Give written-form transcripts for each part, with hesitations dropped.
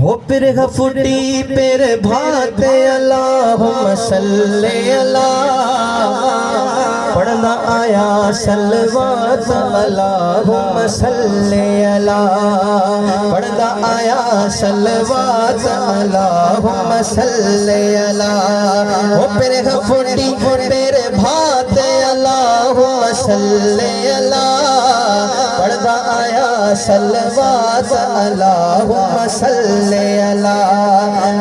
हो फिर फुटी पेर भात अल्लाहुम्मा सल्ले अला पढ़ना आया सलवात अल्लाहुम्मा सल्ले अला पढ़ना आया सलवात अल्लाहुम्मा सल्ले अला हो फिर फुटी पेर भात अल्लाहुम्मा सल्ले अला पढ़ना आया सलवात अल्लाहुम्मा सल्ले अला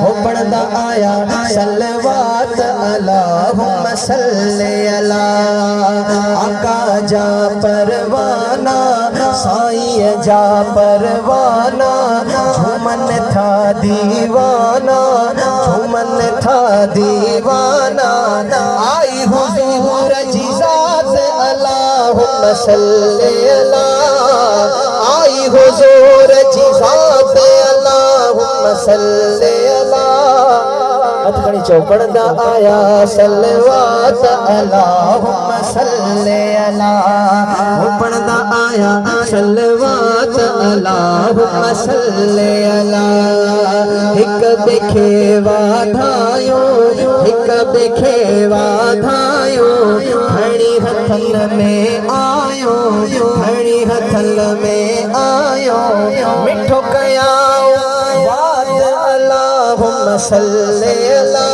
हो पढ़दा आया सलवात अल्लाहुम्मा सल्ले अला आका जा परवाना साईं जा परवाना झूमन था दीवाना झूमन था दीवाना आई हुजूर जी ज़ात अल्लाहुम्मा सल्ले अला आई हुजूर जी ज़ात अल्लाहुम्मा सल्ले अला अतकड़ी चौपड़दा आया सलवात अल्लाहुम्मा सल्ले अला पढ़दा आया सलवात अल्लाहुम्मा सल्ले अला हिक देखे वाधायो हिक देखे वाधायो खड़ी हथल में आयो खड़ी हथल में आयो मिठो कयाओ वाद अल्लाहुम्मा सल्ले अला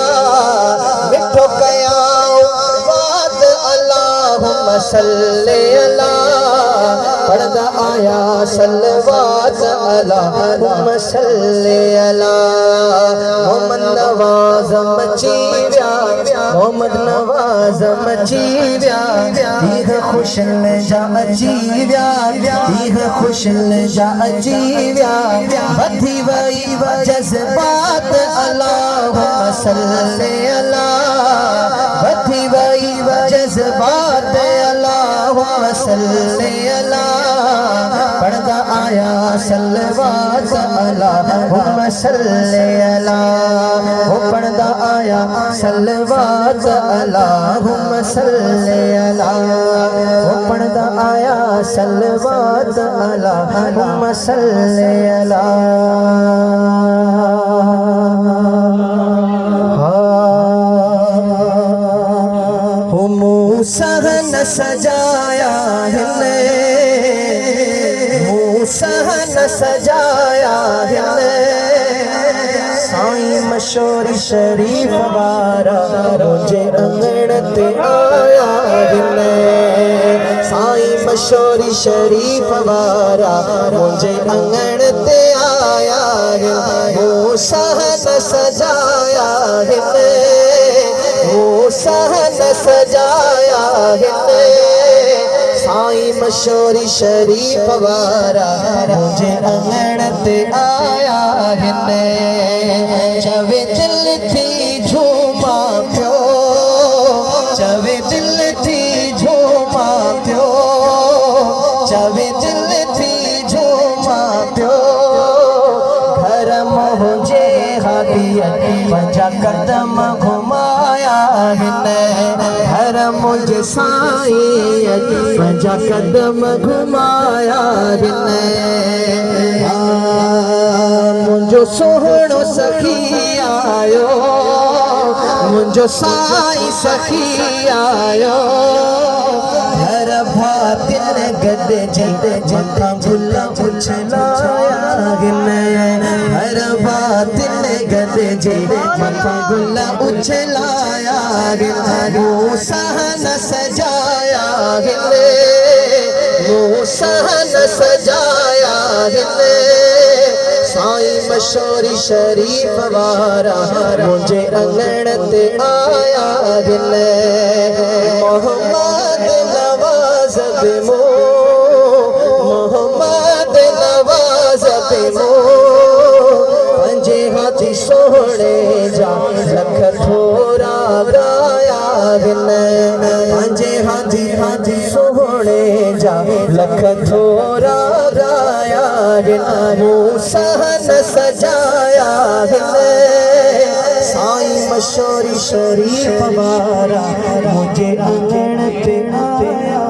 मिठो कयाओ वाद अल्लाहुम्मा सल्ले अला पढ़दा आया सलवात अल्लाहुम्मा सल्ले अला मोहम्मद नवाज़ मचीव्या मोहम्मद नवाज़ मचीव्या दीह खुशल जा अजीव्या दीह खुशल जा अजीव्या बधी वई जज्बात अल्लाहुम्मा सल्ले अला बधी वई जज्बात अल्लाहुम्मा सल्ले अला पढ़दा आया सलवात अल्लाहुम्मा सल्ले अला हो पढ़दा आया सलवात अल्लाहुम्मा सल्ले अला हो पढ़दा आया सलवात अल्लाहुम्मा सल्ले अला हो मूसा न सजाया है सहन सजाया है साईं मशोरी शरीफ वारा मुझे अंगण ते आया है साईं मशोरी शरीफ वारा मुझे अंगण ते आया है वो सहन सजाया है वो सहन सजाया है साईं मशोरी शरीफ वारा मुझे अंगण ते आया है चवे दिल थी झूमा पियो चवे दिल थी झूमा पियो चवे दिल थी झूमा पियो घर मुझे हादिया पंजा कदम घुमाया है घर मुझे साईं पंजा कदम घुमाया है मुझो सोहणो सखी आयो मुझो साईं सखी आयो घर भातिन गद जी मथा गुल उछलाया घर भातिन गद जी मथा गुल उछलाया वो सहन सजाया वो सहन सजाया साईं मशोरी शरीफ वारा मुझे अंगण ते आया मोहम्मद नवाज़ बिमो मोहम्मद नवाज़ बिमो पंजे हाथी सोहणे जा लख थोरा गाया पंजे हाथी हाथी सोहणे जा लख थोरा गाया वो सहन सजाया साईं मशोरी शरीफ वारा मुझे अंगण पे आया।